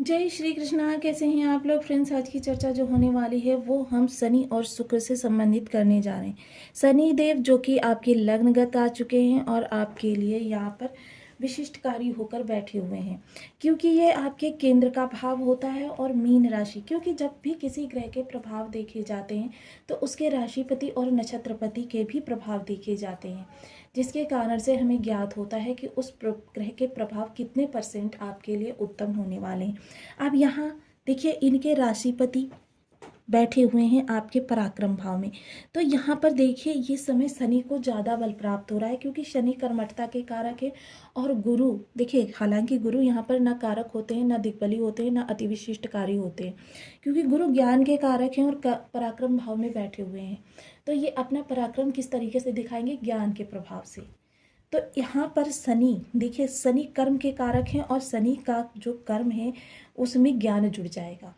जय श्री कृष्णा। कैसे हैं आप लोग फ्रेंड्स। आज की चर्चा जो होने वाली है वो हम शनि और शुक्र से संबंधित करने जा रहे हैं। शनि देव जो कि आपके लग्नगत आ चुके हैं और आपके लिए यहाँ पर विशिष्टकारी होकर बैठे हुए हैं, क्योंकि ये आपके केंद्र का भाव होता है और मीन राशि। क्योंकि जब भी किसी ग्रह के प्रभाव देखे जाते हैं तो उसके राशिपति और नक्षत्रपति के भी प्रभाव देखे जाते हैं, जिसके कारण से हमें ज्ञात होता है कि उस ग्रह के प्रभाव कितने परसेंट आपके लिए उत्तम होने वाले हैं। अब यहाँ देखिए, इनके राशिपति बैठे हुए हैं आपके पराक्रम भाव में। तो यहाँ पर देखिए, ये समय शनि को ज़्यादा बल प्राप्त हो रहा है, क्योंकि शनि कर्मठता के कारक है। और गुरु देखिए, हालांकि गुरु यहाँ पर ना कारक होते हैं, ना दिग्बली होते हैं, ना अति विशिष्टकारी होते हैं, क्योंकि गुरु ज्ञान के कारक हैं और पराक्रम भाव में बैठे हुए हैं। तो ये अपना पराक्रम किस तरीके से दिखाएंगे? ज्ञान के प्रभाव से। तो यहाँ पर शनि देखिए, शनि कर्म के कारक हैं और शनि का जो कर्म है उसमें ज्ञान जुड़ जाएगा।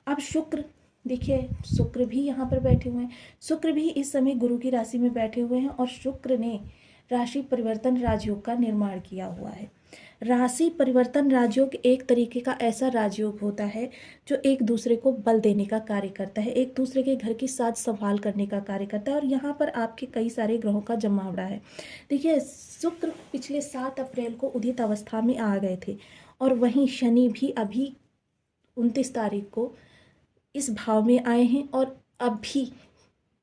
अब शुक्र देखिए, शुक्र भी यहाँ पर बैठे हुए हैं। शुक्र भी इस समय गुरु की राशि में बैठे हुए हैं और शुक्र ने राशि परिवर्तन राजयोग का निर्माण किया हुआ है। राशि परिवर्तन राजयोग एक तरीके का ऐसा राजयोग होता है जो एक दूसरे को बल देने का कार्य करता है, एक दूसरे के घर की साज संभाल करने का कार्य करता है। और यहाँ पर आपके कई सारे ग्रहों का जमावड़ा है। देखिए, शुक्र पिछले 7 अप्रैल को उदित अवस्था में आ गए थे और वहीं शनि भी अभी 29 तारीख को इस भाव में आए हैं और अभी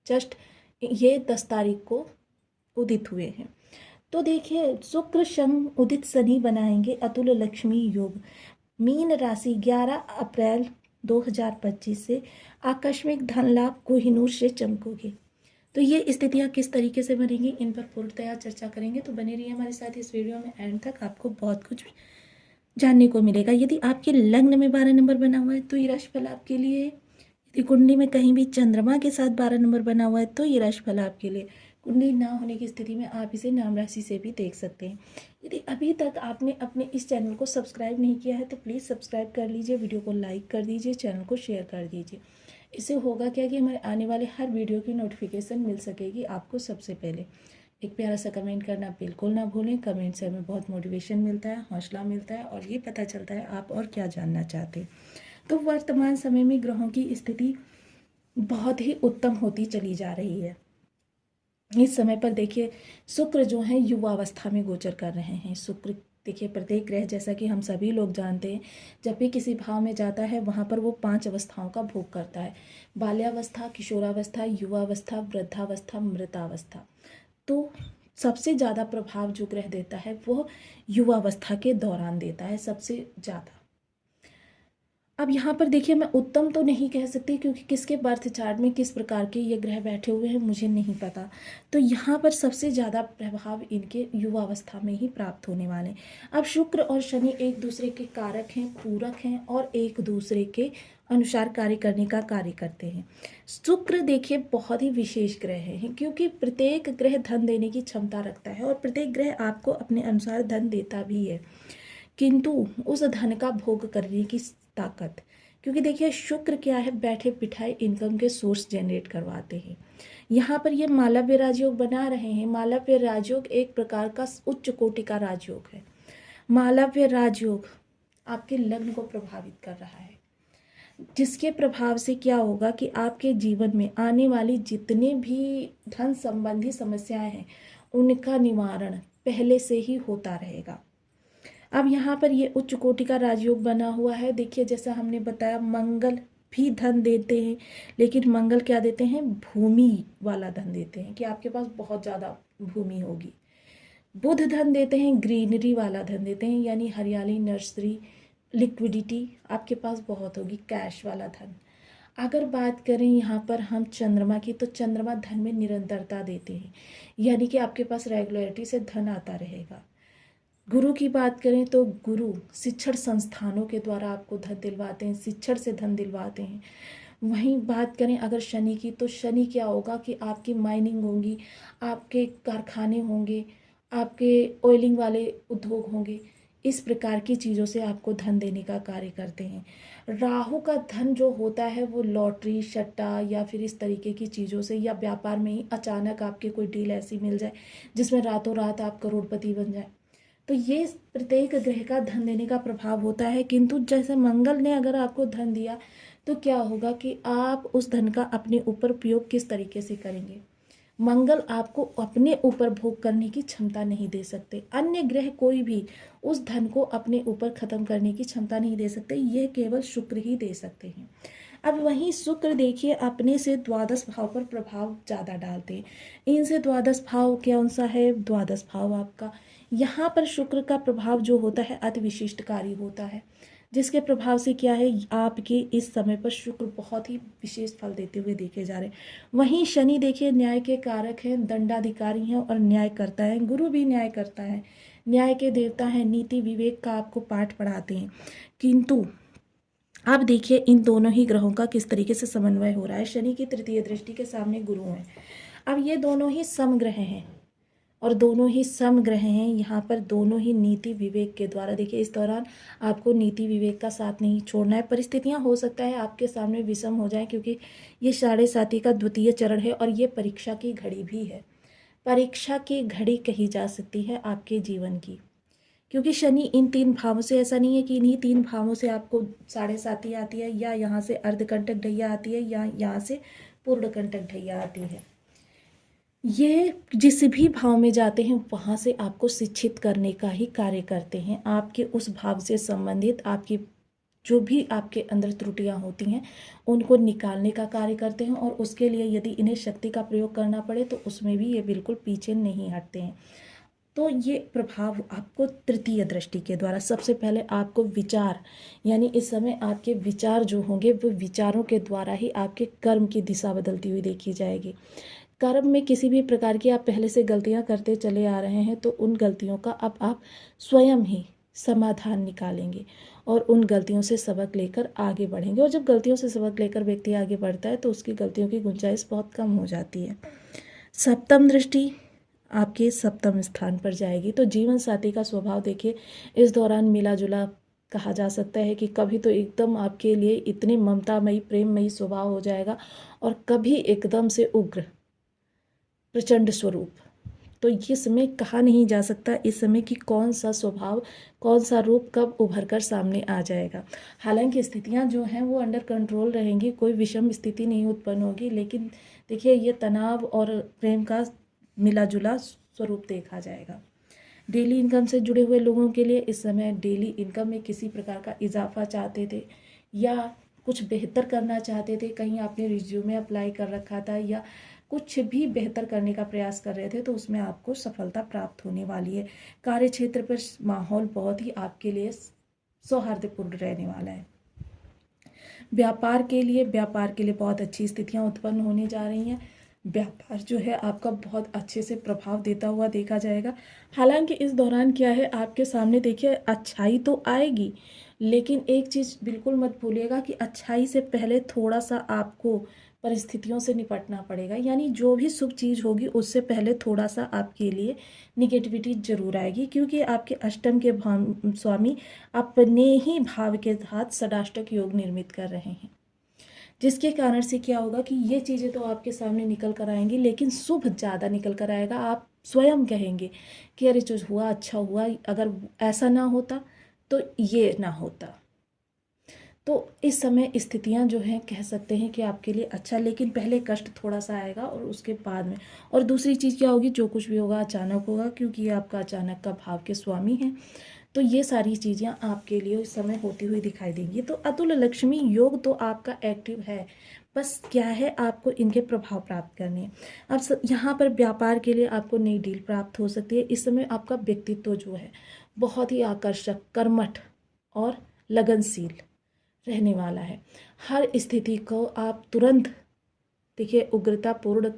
जस्ट ये 10 तारीख को उदित हुए हैं। तो देखिए, शुक्र शनि उदित शनि बनाएंगे अतुल लक्ष्मी योग। मीन राशि 11 अप्रैल 2025 से आकस्मिक धन लाभ कोहिनूर से चमकोगे। तो ये स्थितियाँ किस तरीके से बनेंगी, इन पर पूर्णतया चर्चा करेंगे। तो बने रहिए हमारे साथ इस वीडियो में, एंड तक आपको बहुत कुछ जानने को मिलेगा। यदि आपके लग्न में 12 नंबर बना हुआ है तो ये राशिफल आपके लिए। यदि कुंडली में कहीं भी चंद्रमा के साथ 12 नंबर बना हुआ है तो ये राशिफल आपके लिए। कुंडली ना होने की स्थिति में आप इसे नाम राशि से भी देख सकते हैं। यदि अभी तक आपने अपने इस चैनल को सब्सक्राइब नहीं किया है तो प्लीज़ सब्सक्राइब कर लीजिए, वीडियो को लाइक कर दीजिए, चैनल को शेयर कर दीजिए। इससे होगा क्या कि हमारे आने वाले हर वीडियो की नोटिफिकेशन मिल सकेगी आपको सबसे पहले। एक प्यारा सा कमेंट करना बिल्कुल ना भूलें। कमेंट से हमें बहुत मोटिवेशन मिलता है, हौसला मिलता है और ये पता चलता है आप और क्या जानना चाहते हैं। तो वर्तमान समय में ग्रहों की स्थिति बहुत ही उत्तम होती चली जा रही है। इस समय पर देखिए, शुक्र जो है युवा अवस्था में गोचर कर रहे हैं। शुक्र देखिए, प्रत्येक ग्रह जैसा कि हम सभी लोग जानते हैं, जब भी किसी भाव में जाता है वहाँ पर वो 5 अवस्थाओं का भोग करता है। बाल्यावस्था, किशोरावस्था, युवावस्था, वृद्धावस्था, मृतावस्था। तो सबसे ज़्यादा प्रभाव जो ग्रह देता है वो युवावस्था के दौरान देता है सबसे ज़्यादा। अब यहाँ पर देखिए, मैं उत्तम तो नहीं कह सकती, क्योंकि किसके बर्थ चार्ट में किस प्रकार के ये ग्रह बैठे हुए हैं मुझे नहीं पता। तो यहाँ पर सबसे ज़्यादा प्रभाव इनके युवावस्था में ही प्राप्त होने वाले हैं। अब शुक्र और शनि एक दूसरे के कारक हैं, पूरक हैं और एक दूसरे के अनुसार कार्य करने का कार्य करते हैं। शुक्र देखिए बहुत ही विशेष ग्रह है, क्योंकि प्रत्येक ग्रह धन देने की क्षमता रखता है और प्रत्येक ग्रह आपको अपने अनुसार धन देता भी है, किंतु उस धन का भोग करने की ताकत। क्योंकि देखिए, शुक्र क्या है, बैठे बिठाए इनकम के सोर्स जनरेट करवाते हैं। यहाँ पर ये मालव्य राजयोग बना रहे हैं। मालव्य राजयोग एक प्रकार का उच्च कोटि का राजयोग है। मालव्य राजयोग आपके लग्न को प्रभावित कर रहा है, जिसके प्रभाव से क्या होगा कि आपके जीवन में आने वाली जितने भी धन संबंधी समस्याएं हैं उनका निवारण पहले से ही होता रहेगा। अब यहाँ पर ये उच्च कोटि का राजयोग बना हुआ है। देखिए, जैसा हमने बताया, मंगल भी धन देते हैं, लेकिन मंगल क्या देते हैं? भूमि वाला धन देते हैं, कि आपके पास बहुत ज़्यादा भूमि होगी। बुध धन देते हैं, ग्रीनरी वाला धन देते हैं, यानी हरियाली, नर्सरी, लिक्विडिटी आपके पास बहुत होगी, कैश वाला धन। अगर बात करें यहाँ पर हम चंद्रमा की, तो चंद्रमा धन में निरंतरता देते हैं, यानी कि आपके पास रेगुलरिटी से धन आता रहेगा। गुरु की बात करें तो गुरु शिक्षण संस्थानों के द्वारा आपको धन दिलवाते हैं, शिक्षण से धन दिलवाते हैं। वहीं बात करें अगर शनि की, तो शनि क्या होगा कि आपकी माइनिंग होंगी, आपके कारखाने होंगे, आपके ऑयलिंग वाले उद्योग होंगे, इस प्रकार की चीज़ों से आपको धन देने का कार्य करते हैं। राहु का धन जो होता है वो लॉटरी, सट्टा या फिर इस तरीके की चीज़ों से, या व्यापार में ही अचानक आपके कोई डील ऐसी मिल जाए जिसमें रातों रात आप करोड़पति बन जाए, तो ये प्रत्येक ग्रह का धन देने का प्रभाव होता है, किंतु जैसे मंगल ने अगर आपको धन दिया तो क्या होगा कि आप उस धन का अपने ऊपर उपयोग किस तरीके से करेंगे। मंगल आपको अपने ऊपर भोग करने की क्षमता नहीं दे सकते, अन्य ग्रह कोई भी उस धन को अपने ऊपर खत्म करने की क्षमता नहीं दे सकते, यह केवल शुक्र ही दे सकते हैं। अब वहीं शुक्र देखिए अपने से द्वादश भाव पर प्रभाव ज़्यादा डालते हैं। इनसे द्वादश भाव कौन सा है, द्वादश भाव आपका, यहाँ पर शुक्र का प्रभाव जो होता है अति विशिष्टकारी होता है, जिसके प्रभाव से क्या है आपके इस समय पर शुक्र बहुत ही विशेष फल देते हुए देखे जा रहे हैं। वहीं शनि देखिए न्याय के कारक हैं, दंडाधिकारी हैं और न्याय करता है, गुरु भी न्याय करता है, न्याय के देवता हैं, नीति विवेक का आपको पाठ पढ़ाते हैं। किंतु अब देखिए इन दोनों ही ग्रहों का किस तरीके से समन्वय हो रहा है। शनि की तृतीय दृष्टि के सामने गुरु है। अब ये दोनों ही समग्रह हैं और दोनों ही समग्रह हैं, यहाँ पर दोनों ही नीति विवेक के द्वारा देखिए इस दौरान आपको नीति विवेक का साथ नहीं छोड़ना है। परिस्थितियाँ हो सकता है आपके सामने विषम हो जाए, क्योंकि ये 7.5 का द्वितीय चरण है और ये परीक्षा की घड़ी भी है। परीक्षा की घड़ी कही जा सकती है आपके जीवन की, क्योंकि शनि इन 3 भावों से, ऐसा नहीं है कि इन्हीं 3 भावों से आपको 7.5 आती है, या यहाँ से अर्धकंटक ढैया आती है, या यहाँ से पूर्णकंटक ढैया आती है। ये जिस भी भाव में जाते हैं वहाँ से आपको शिक्षित करने का ही कार्य करते हैं। आपके उस भाव से संबंधित आपकी जो भी आपके अंदर त्रुटियां होती हैं उनको निकालने का कार्य करते हैं, और उसके लिए यदि इन्हें शक्ति का प्रयोग करना पड़े तो उसमें भी ये बिल्कुल पीछे नहीं हटते हैं। तो ये प्रभाव आपको तृतीय दृष्टि के द्वारा, सबसे पहले आपको विचार, यानी इस समय आपके विचार जो होंगे वो विचारों के द्वारा ही आपके कर्म की दिशा बदलती हुई देखी जाएगी। कर्म में किसी भी प्रकार की आप पहले से गलतियां करते चले आ रहे हैं तो उन गलतियों का अब आप स्वयं ही समाधान निकालेंगे और उन गलतियों से सबक लेकर आगे बढ़ेंगे। और जब गलतियों से सबक लेकर व्यक्ति आगे बढ़ता है तो उसकी गलतियों की गुंजाइश बहुत कम हो जाती है। सप्तम दृष्टि आपके सप्तम स्थान पर जाएगी, तो जीवन साथी का स्वभाव देखिए इस दौरान मिला जुला कहा जा सकता है कि कभी तो एकदम आपके लिए इतने ममतामयी प्रेममयी स्वभाव हो जाएगा और कभी एकदम से उग्र प्रचंड स्वरूप। तो ये समय कहा नहीं जा सकता इस समय कि कौन सा स्वभाव, कौन सा रूप कब उभर कर सामने आ जाएगा। हालांकि स्थितियां जो हैं वो अंडर कंट्रोल रहेंगी, कोई विषम स्थिति नहीं उत्पन्न होगी, लेकिन देखिए ये तनाव और प्रेम का मिला जुला स्वरूप देखा जाएगा। डेली इनकम से जुड़े हुए लोगों के लिए इस समय डेली इनकम में किसी प्रकार का इजाफा चाहते थे या कुछ बेहतर करना चाहते थे, कहीं आपने रिज्यूमे अप्लाई कर रखा था या कुछ भी बेहतर करने का प्रयास कर रहे थे, तो उसमें आपको सफलता प्राप्त होने वाली है। कार्य क्षेत्र पर माहौल बहुत ही आपके लिए सौहार्दपूर्ण रहने वाला है। व्यापार के लिए बहुत अच्छी स्थितियां उत्पन्न होने जा रही हैं। व्यापार जो है आपका बहुत अच्छे से प्रभाव देता हुआ देखा जाएगा। हालांकि इस दौरान क्या है आपके सामने देखिए अच्छाई तो आएगी, लेकिन एक चीज़ बिल्कुल मत भूलिएगा कि अच्छाई से पहले थोड़ा सा आपको परिस्थितियों से निपटना पड़ेगा। यानी जो भी शुभ चीज़ होगी उससे पहले थोड़ा सा आपके लिए निगेटिविटी जरूर आएगी, क्योंकि आपके अष्टम के स्वामी अपने ही भाव के साथ षडाष्टक योग निर्मित कर रहे हैं, जिसके कारण से क्या होगा कि ये चीज़ें तो आपके सामने निकल कर आएंगी, लेकिन शुभ ज़्यादा निकल कर आएगा। आप स्वयं कहेंगे कि अरे जो हुआ अच्छा हुआ, अगर ऐसा ना होता तो ये ना होता। तो इस समय स्थितियां जो हैं कह सकते हैं कि आपके लिए अच्छा, लेकिन पहले कष्ट थोड़ा सा आएगा और उसके बाद में। और दूसरी चीज़ क्या होगी, जो कुछ भी होगा अचानक होगा, क्योंकि ये आपका अचानक का भाव के स्वामी हैं। तो ये सारी चीज़ें आपके लिए इस समय होती हुई दिखाई देंगी। तो अतुल लक्ष्मी योग तो आपका एक्टिव है, बस क्या है आपको इनके प्रभाव प्राप्त करने हैं। अब यहाँ पर व्यापार के लिए आपको नई डील प्राप्त हो सकती है। इस समय आपका व्यक्तित्व जो है बहुत ही आकर्षक, कर्मठ और लगनशील रहने वाला है। हर स्थिति को आप तुरंत देखिए उग्रतापूर्ण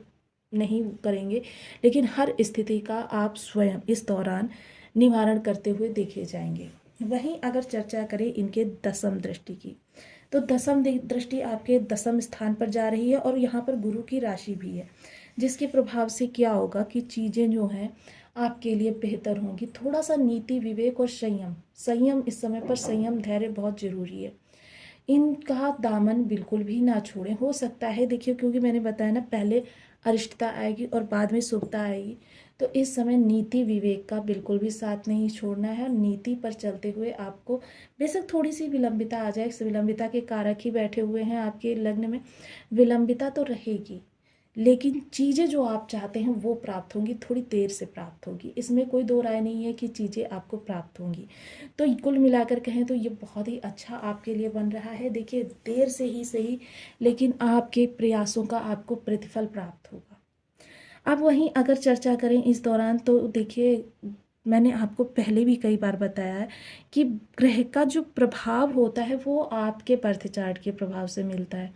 नहीं करेंगे, लेकिन हर स्थिति का आप स्वयं इस दौरान निवारण करते हुए देखे जाएंगे। वहीं अगर चर्चा करें इनके दसम दृष्टि की, तो दसम दृष्टि आपके दसम स्थान पर जा रही है और यहाँ पर गुरु की राशि भी है, जिसके प्रभाव से क्या होगा कि चीज़ें जो हैं आपके लिए बेहतर होंगी। थोड़ा सा नीति विवेक और संयम इस समय पर संयम धैर्य बहुत जरूरी है। इनका दामन बिल्कुल भी ना छोड़ें। हो सकता है देखिए, क्योंकि मैंने बताया ना पहले अरिष्टता आएगी और बाद में शुभता आएगी, तो इस समय नीति विवेक का बिल्कुल भी साथ नहीं छोड़ना है, और नीति पर चलते हुए आपको बेशक थोड़ी सी विलंबिता आ जाए, इस विलंबिता के कारक ही बैठे हुए हैं आपके लग्न में, विलंबिता तो रहेगी, लेकिन चीज़ें जो आप चाहते हैं वो प्राप्त होंगी, थोड़ी देर से प्राप्त होगी, इसमें कोई दो राय नहीं है कि चीज़ें आपको प्राप्त होंगी। तो कुल मिलाकर कहें तो ये बहुत ही अच्छा आपके लिए बन रहा है। देखिए, देर से ही सही, लेकिन आपके प्रयासों का आपको प्रतिफल प्राप्त होगा। अब वहीं अगर चर्चा करें इस दौरान, तो देखिए, मैंने आपको पहले भी कई बार बताया है कि ग्रह का जो प्रभाव होता है वो आपके बर्थ चार्ट के प्रभाव से मिलता है,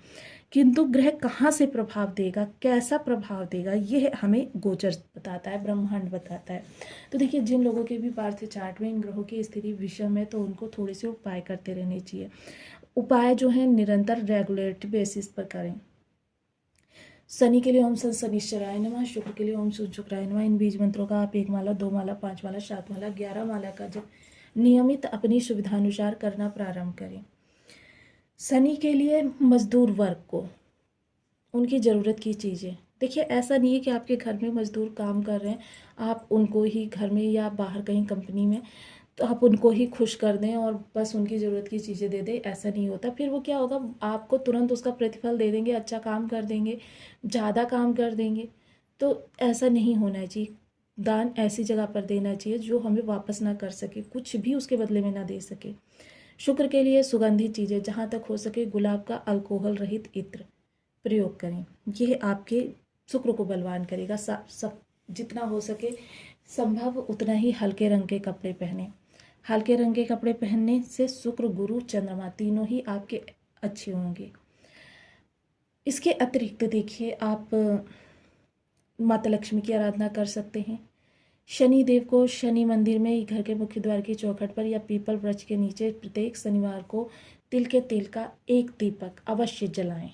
किंतु ग्रह कहाँ से प्रभाव देगा, कैसा प्रभाव देगा, यह हमें गोचर बताता है, ब्रह्मांड बताता है। तो देखिए, जिन लोगों के भी बर्थ चार्ट में इन ग्रहों की स्थिति विषम है, तो उनको थोड़े से उपाय करते रहने चाहिए। उपाय जो है निरंतर रेगुलरिटी बेसिस पर करें। शनि के लिए ओम शनिश्चराय नमः, शुक्र के लिए ओम शुक्राय नमः। इन बीज मंत्रों का आप 1 माला, 2 माला, 5 माला, 7 माला, 11 माला का जब नियमित अपनी सुविधानुसार करना प्रारंभ करें। शनि के लिए मजदूर वर्ग को उनकी ज़रूरत की चीज़ें, देखिए, ऐसा नहीं है कि आपके घर में मजदूर काम कर रहे हैं, आप उनको ही घर में या बाहर कहीं कंपनी में, तो आप उनको ही खुश कर दें और बस उनकी ज़रूरत की चीज़ें दे दें, ऐसा नहीं होता। फिर वो क्या होगा, आपको तुरंत उसका प्रतिफल दे देंगे, अच्छा काम कर देंगे, ज़्यादा काम कर देंगे। तो ऐसा नहीं होना चाहिए। दान ऐसी जगह पर देना चाहिए जो हमें वापस ना कर सके, कुछ भी उसके बदले में ना दे सके। शुक्र के लिए सुगंधित चीज़ें, जहाँ तक हो सके गुलाब का अल्कोहल रहित इत्र प्रयोग करें, यह आपके शुक्र को बलवान करेगा। सब जितना हो सके संभव उतना ही हल्के रंग के कपड़े पहने। हल्के रंग के कपड़े पहनने से शुक्र, गुरु, चंद्रमा तीनों ही आपके अच्छे होंगे। इसके अतिरिक्त देखिए, आप माता लक्ष्मी की आराधना कर सकते हैं। शनि देव को शनि मंदिर में, घर के मुख्य द्वार की चौखट पर या पीपल वृक्ष के नीचे प्रत्येक शनिवार को तिल के तेल का एक दीपक अवश्य जलाएं।